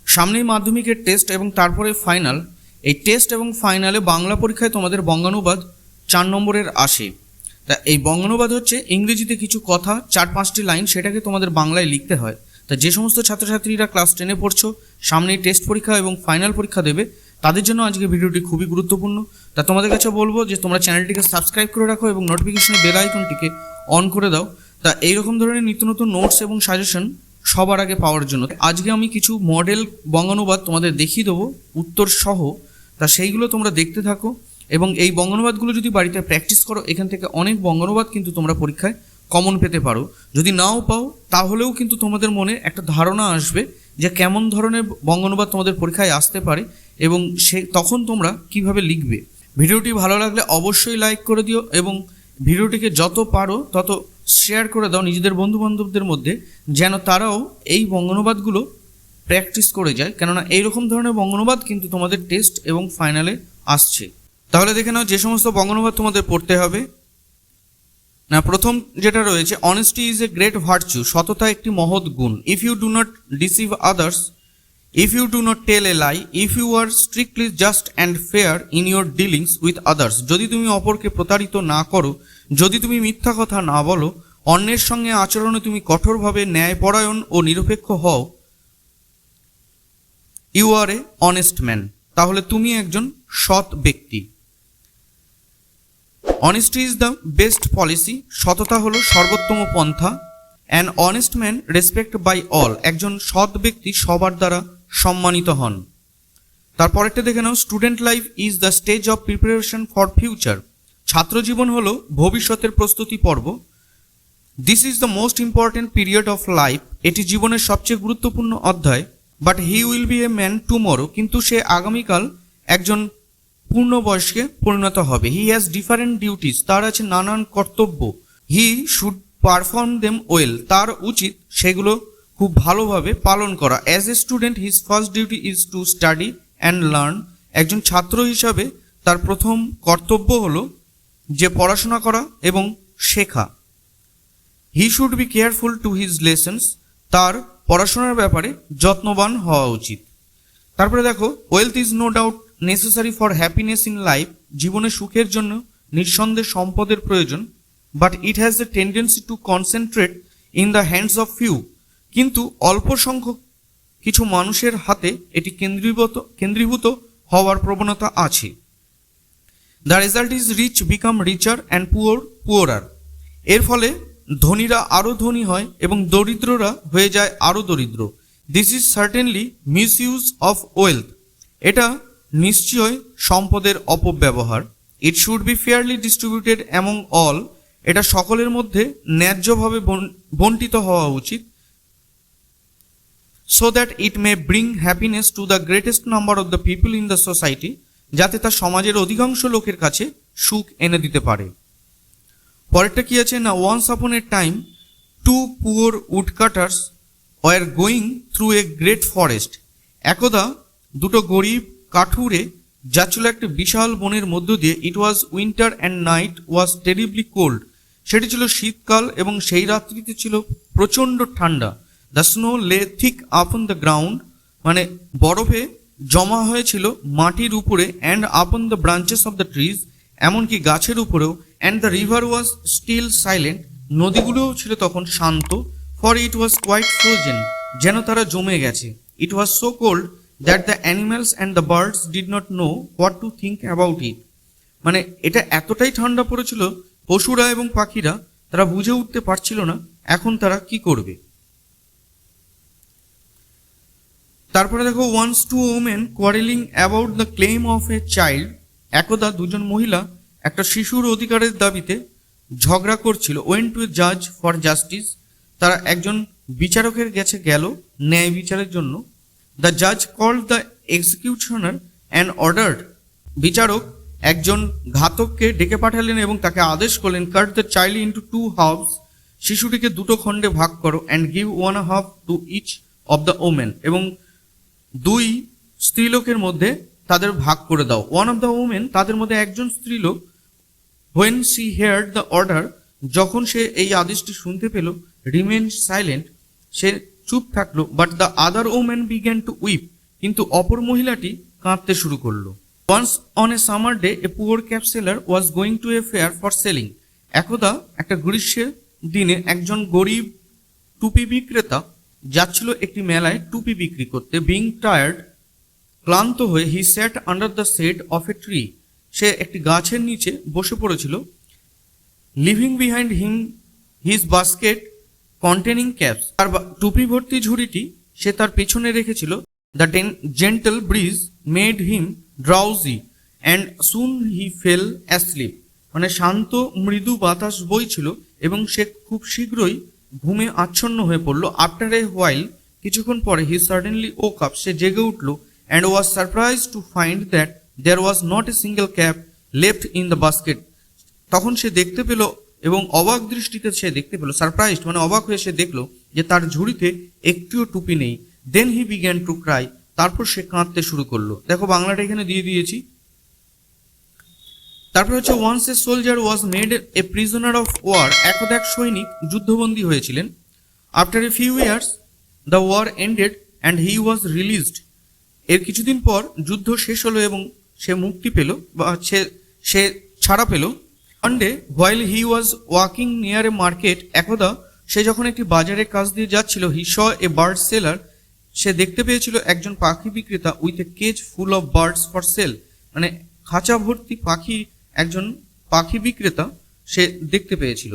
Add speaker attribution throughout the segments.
Speaker 1: সামনেই মাধ্যমিকের টেস্ট এবং তারপরে ফাইনাল। এই টেস্ট এবং ফাইনালে বাংলা পরীক্ষায় তোমাদের বঙ্গানুবাদ 4 নম্বরের আসে। তা এই বঙ্গানুবাদ হচ্ছে ইংরেজিতে কিছু কথা 4-5টি লাইন, সেটাকে তোমাদের বাংলায় লিখতে হয়। তা যে সমস্ত ছাত্রছাত্রীরা ক্লাস 10-এ পড়ছো, সামনেই টেস্ট পরীক্ষা এবং ফাইনাল পরীক্ষা দেবে, তাদের জন্য আজকে ভিডিওটি খুবই গুরুত্বপূর্ণ। তা তোমাদের কাছে বলবো যে তোমরা চ্যানেলটিকে সাবস্ক্রাইব করে রাখো এবং নোটিফিকেশনে বেল আইকনটিকে অন করে দাও। তা এইরকম ধরনের নিত্য নতুন নোটস এবং সাজেশন সবার আগে পাওয়ার জন্য আজকে আমি কিছু মডেল বঙ্গানুবাদ তোমাদের দেখিয়ে দেবো উত্তর সহ। তা সেইগুলো তোমরা দেখতে থাকো এবং এই বঙ্গানুবাদগুলো যদি বাড়িতে প্র্যাকটিস করো, এখান থেকে অনেক বঙ্গানুবাদ কিন্তু তোমরা পরীক্ষায় কমন পেতে পারো। যদি নাও পাও তাহলেও কিন্তু তোমাদের মনে একটা ধারণা আসবে যে কেমন ধরনের বঙ্গানুবাদ তোমাদের পরীক্ষায় আসতে পারে এবং তখন তোমরা কিভাবে লিখবে। ভিডিওটি ভালো লাগলে অবশ্যই লাইক করে দিও এবং ভিডিওটিকে যত পারো তত শেয়ার করে দাও নিজেদের বন্ধুবান্ধবদের মধ্যে, যেন তারাও এই বঙ্গানুবাদগুলো প্র্যাকটিস করে যায়, কেননা এইরকম ধরনের বঙ্গানুবাদ কিন্তু তোমাদের টেস্ট এবং ফাইনালে আসছে। তাহলে দেখে নাও যে সমস্ত বঙ্গানুবাদ তোমাদের পড়তে হবে। না, প্রথম যেটা রয়েছে, honesty is a great virtue, সততা একটি মহৎ গুণ। If you do not deceive others, if you do not tell a lie, if you are strictly just and fair in your dealings with others, যদি তুমি অপরকে প্রতারিত না করো, যদি তুমি মিথ্যা কথা না বলো, অন্যের সঙ্গে আচরণে তুমি কঠোরভাবে ন্যায়পরায়ণ ও নিরপেক্ষ হও, you are a honest man, তাহলে তুমি একজন সৎ ব্যক্তি। Honesty is the best policy, সততা হলো সর্বোত্তম পন্থা। An honest man respect by all, একজন সৎ ব্যক্তি সবার দ্বারা সম্মানিত হন। তারপরেরটা দেখে নাও, student life is the stage of preparation for future, ছাত্র জীবন হলো ভবিষ্যতের প্রস্তুতি পর্ব। This is the most important period of life, এটি জীবনের সবচেয়ে গুরুত্বপূর্ণ অধ্যায়। But he will B a man tomorrow, কিন্তু সে আগামীকাল একজন পূর্ণবয়স্কে পরিণত হবে। হি হ্যাজ ডিফারেন্ট ডিউটিস, তার আছে নানান কর্তব্য। He should perform them well, তার উচিত সেগুলো খুব ভালোভাবে পালন করা। As a student his first duty is to study and learn, একজন ছাত্র হিসাবে তার প্রথম কর্তব্য হলো যে পড়াশোনা করা এবং শেখা। He should be careful to his lessons, তার পড়াশোনার ব্যাপারে যত্নবান হওয়া উচিত। তারপরে দেখো, wealth is no doubt necessary for happiness in life, জীবনে সুখের জন্য নিঃসন্দেহে সম্পদের প্রয়োজন। But it has a tendency to concentrate in the hands of few, কিন্তু অল্প সংখ্যক কিছু মানুষের হাতে এটি কেন্দ্রীভূত হওয়ার প্রবণতা আছে। The result is rich become richer and poor poorer, এর ফলে ধনীরা আরও ধনী হয় এবং দরিদ্ররা হয়ে যায় আরও দরিদ্র। This is certainly misuse of wealth, এটা নিশ্চয় সম্পদের অপব্যবহার। It should be fairly distributed among all, এটা সকলের মধ্যে ন্যায্যভাবে বন্টিত হওয়া উচিত। So that it May bring happiness to the greatest number of the people in the society, যাতে তা সমাজের অধিকাংশ লোকের কাছে সুখ এনে দিতে পারে। পরেরটা কি আছে না, once upon a time two poor woodcutters were going through a great forest, একদা দুটো গরিব কাঠুরে যাচ্ছিল একটা বিশাল বনের মধ্য দিয়ে। It was winter and night was terribly cold, সেটি ছিল শীতকাল এবং সেই রাত্রিতে ছিল প্রচণ্ড ঠান্ডা। The snow lay thick upon the ground, মানে বরফে জমা হয়েছিল মাটির উপরে। And upon the branches of the trees, এমনকি গাছের উপরেও। And the river was still silent, নদীগুলোও ছিল তখন শান্ত। For it was quite frozen, যেন তারা জমে গেছে। It was so cold that the animals and the birds did not know what to think about it, মানে এটা এতটাই ঠান্ডা পড়েছিল, পশুরা এবং পাখিরা তারা বুঝে উঠতে পারছিল না এখন তারা কি করবে। তারপরে দেখো, once two women quarrelling about the claim of a child, একদা দুজন মহিলা একটা শিশুর অধিকারের দাবিতে ঝগড়া করছিল। ওয়েন টু এ জাজ ফর জাস্টিস, তারা একজন বিচারকের কাছে গেল ন্যায় বিচারের জন্য। দ্য জাজ called the executioner and ordered, বিচারক একজন ঘাতককে ডেকে পাঠালেন এবং তাকে আদেশ করলেন, cut the child into 2 halves, শিশুটিকে দুটো খণ্ডে ভাগ করো। And give 1 half to each of the women, এবং 2 স্ত্রীলোকের মধ্যে তাদের ভাগ করে দাও। ওয়ান অফ দ্য ওমেন, তাদের মধ্যে একজন স্ত্রীলোক, when she heard the order, যখন সে এই আদেশটি শুনতে পেল, রিমেন সাইলেন্ট, সে চুপ থাকলো, but the other woman began to weep, কিন্তু অপর মহিলাটি কাঁদতে শুরু করলো। Once on a summer day a poor cap seller was going to a fair for selling, একদা একটা গ্রীষ্মের দিনে একজন গরিব টুপি বিক্রেতা যাচ্ছিল একটি মেলায় টুপি বিক্রি করতে। বিং টায়ার্ড, ক্লান্ত হয়ে, he sat under the shade of a tree, সে একটি গাছের নিচে বসে পড়েছিল। Leaving behind him his basket containing caps, তার টুপি ভর্তি ঝুড়িটি সে তার পেছনে রেখেছিল। The gentle breeze made him drowsy and soon he fell asleep, মানে শান্ত মৃদু বাতাস বইছিল এবং সে খুব শীঘ্রই ঘুমে আচ্ছন্ন হয়ে পড়ল। আফটার এ হোয়াইল, কিছুক্ষণ পরে, হি সাডেনলি ওক আপ, সে জেগে উঠল, and was surprise to find that there was not a single cap left in the basket, তখন সে দেখতে পেল এবং অবাক দৃষ্টিতে সে দেখতে পেল, সারপ্রাইজড মানে অবাক হয়ে সে দেখলো যে তার ঝুড়িতে একটিও টুপি নেই। দেন হি বিগ্যান টু ক্রাই, তারপর সে কাঁদতে শুরু করলো। দেখো বাংলাটা এখানে দিয়ে দিয়েছি। তারপর হচ্ছে once a soldier was made a prisoner of war, একদা এক সৈনিক যুদ্ধবন্দী হয়েছিলেন। After a few years the war ended and he was released, এর কিছুদিন পর যুদ্ধ শেষ হলো এবং সে মুক্তি পেল বা সে ছাড়া পেল। One day while he was walking near a market, একদা সে যখন একটি বাজারের কাছ দিয়ে যাচ্ছিল, হি স এ বার্ড সেলার, সে দেখতে পেয়েছিল একজন পাখি বিক্রেতা, with a cage full of birds for sale, মানে খাঁচা ভর্তি পাখি, একজন পাখি বিক্রেতা সে দেখতে পেয়েছিল।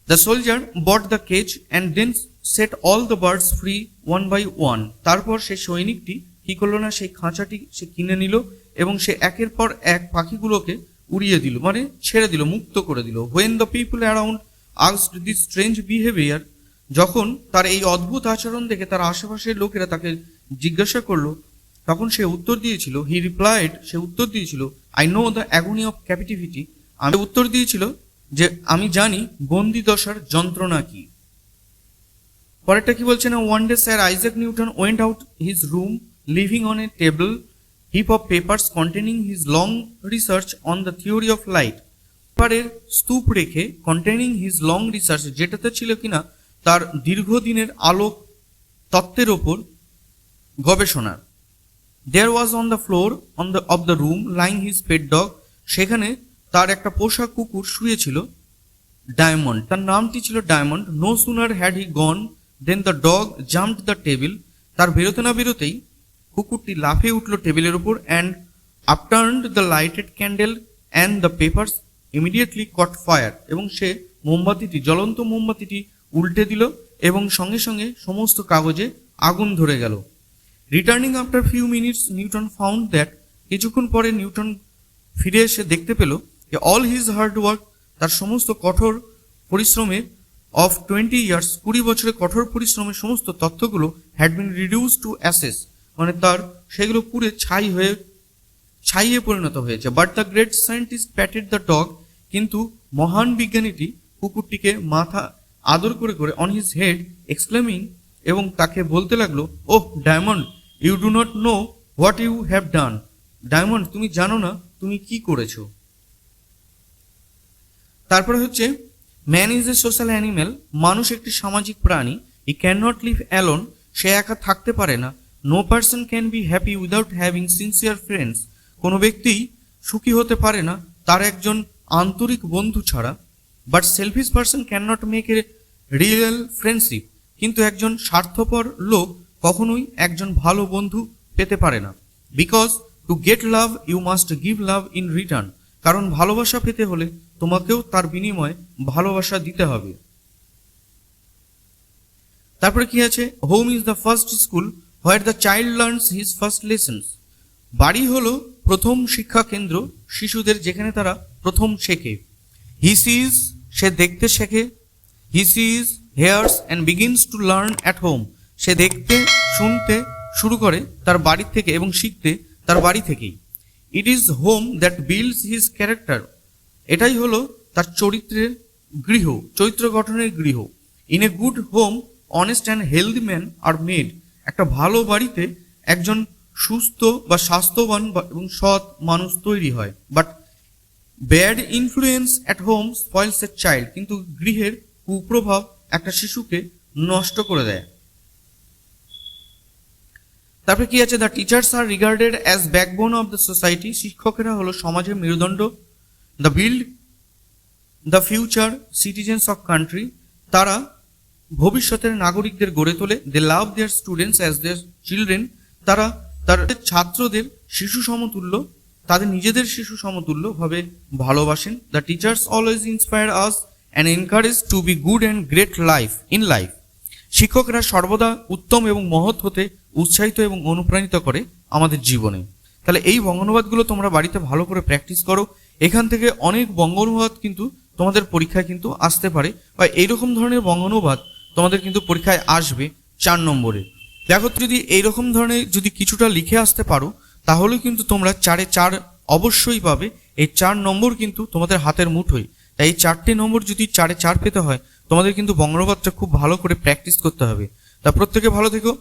Speaker 1: The soldier bought the cage and then set all the birds free one by one, তারপর সেই সৈনিকটি কি করলো না, সেই খাঁচাটি সে কিনে নিল এবং সে একের পর এক পাখিগুলোকে উড়িয়ে দিল, মানে ছেড়ে দিল, মুক্ত করে দিল। When the people around asked this strange behaviour, যখন তার এই অদ্ভুত আচরণ দেখে তার আশেপাশের লোকেরা তাকে জিজ্ঞাসা করলো, তখন সে উত্তর দিয়েছিল, হি রিপ্লাইড, সে উত্তর দিয়েছিল, I know the agony of captivity, আমি উত্তর দিয়েছিল যে আমি জানি বন্দি দশার যন্ত্রণা কি। পরেরটা কি বলছে না, one day sir Isaac Newton went out his room living on a table heap of papers containing his long research on the theory of light, পেপারের স্তূপ রেখে containing his long research, যেটাতে ছিল কিনা তার দীর্ঘদিনের আলোক তত্ত্বের ওপর গবেষণা। There was on the floor of the room lying his pet dog, সেখানে তার একটা পোষা কুকুর শুয়েছিল, ডায়মন্ড, তার নামটি ছিল diamond. No sooner had he gone than the dog jumped the table, তার বেরোতে না বেরোতেই কুকুরটি লাফিয়ে উঠল টেবিলের উপর, and upturned the lighted candle and the papers immediately caught fire, এবং সে মোমবাতিটি, জ্বলন্ত মোমবাতিটি উল্টে দিল এবং সঙ্গে সঙ্গে সমস্ত কাগজে আগুন ধরে গেল। Returning after few minutes Newton found that, কিছুক্ষণ পরে নিউটন ফিরে এসে দেখতে পেল যে অল হিজ হার্ড ওয়ার্ক, তার সমস্ত কঠোর পরিশ্রমের অফ 20 ইয়ার্স, 20 বছরের কঠোর পরিশ্রমের সমস্ত তথ্যগুলো had been reduce to ashes, মানে তার সেগুলো পুরে ছাইয়ে পরিণত হয়েছে। But the great scientist patted the dog, কিন্তু মহান বিজ্ঞানীটি কুকুরটিকে মাথা আদর করে করে অন হিজ হেড এক্সক্লেমিং, এবং তাকে বলতে লাগলো, oh Diamond, you do not know what you have done, Diamond তুমি জানো না তুমি কি করেছো। তারপরে হচ্ছে man is a social animal, মানুষ একটি সামাজিক প্রাণী। He can not live alone, সে একা থাকতে পারে না। No person can be happy without having sincere friends, কোনো ব্যক্তি সুখী হতে পারে না তার একজন আন্তরিক বন্ধু ছাড়া। But selfish person can not make a real friendship, কিন্তু একজন স্বার্থপর লোক কখনোই একজন ভালো বন্ধু পেতে পারে না। Because to get love you must give love in return, কারণ ভালোবাসা পেতে হলে তোমাকেও তার বিনিময়ে ভালোবাসা দিতে হবে। তারপরে কি আছে, home is the first school where the child learns his first lessons, বাড়ি হলো প্রথম শিক্ষা কেন্দ্র শিশুদের, যেখানে তারা প্রথম শেখে। হি সিজ, সে দেখতে শেখে। He sees, hears and begins to learn at home, সে দেখতে শুনতে শুরু করে তার বাড়ি থেকে এবং শিখতে তার বাড়ি থেকেই। It is home that builds his character, এটাই হলো তার চরিত্রের গৃহ, চরিত্র গঠনের গৃহ। In a good home honest and healthy man are made, একটা ভালো বাড়িতে একজন সুস্থ বা স্বাস্থ্যবান এবং সৎ মানুষ তৈরি হয়। But bad influence at home spoils a child, কিন্তু গৃহের কুপ্রভাব একটা শিশুকে নষ্ট করে দেয়। তারপরে কি আছে, the teachers are regarded as backbone of the society, শিক্ষকেরা হলো সমাজের মেরুদণ্ড। The build the future citizens of country, তারা ভবিষ্যতের নাগরিকদের গড়ে তোলে। They love their students as their children, তারা তাদের ছাত্রদের শিশু সমতুল্য, তাদের নিজেদের শিশু সমতুল্য ভাবে ভালোবাসেন। The teachers always inspire us and encourage to be good and great life in life, শিক্ষকরা সর্বদা উত্তম এবং মহৎ হতে উৎসাহিত এবং অনুপ্রাণিত করে আমাদের জীবনে। তাহলে এই বঙ্গানুবাদগুলো তোমরা বাড়িতে ভালো করে প্র্যাকটিস করো। এখান থেকে অনেক বঙ্গানুবাদ কিন্তু তোমাদের পরীক্ষায় কিন্তু আসতে পারে, বা এইরকম ধরনের বঙ্গানুবাদ তোমাদের কিন্তু পরীক্ষায় আসবে 4 নম্বরে। দেখো, যদি এইরকম ধরনের যদি কিছুটা লিখে আসতে পারো তাহলে কিন্তু তোমরা 4-এ 4 অবশ্যই পাবে। এই 4 নম্বর কিন্তু তোমাদের হাতের মুঠোয়। তাই এই 4টে নম্বর যদি 4-এ 4 পেতে হয় তোমাদের কিন্তু বঙ্গানুবাদটা খুব ভালো করে প্র্যাকটিস করতে হবে। তা প্রত্যেকে ভালো থেকো।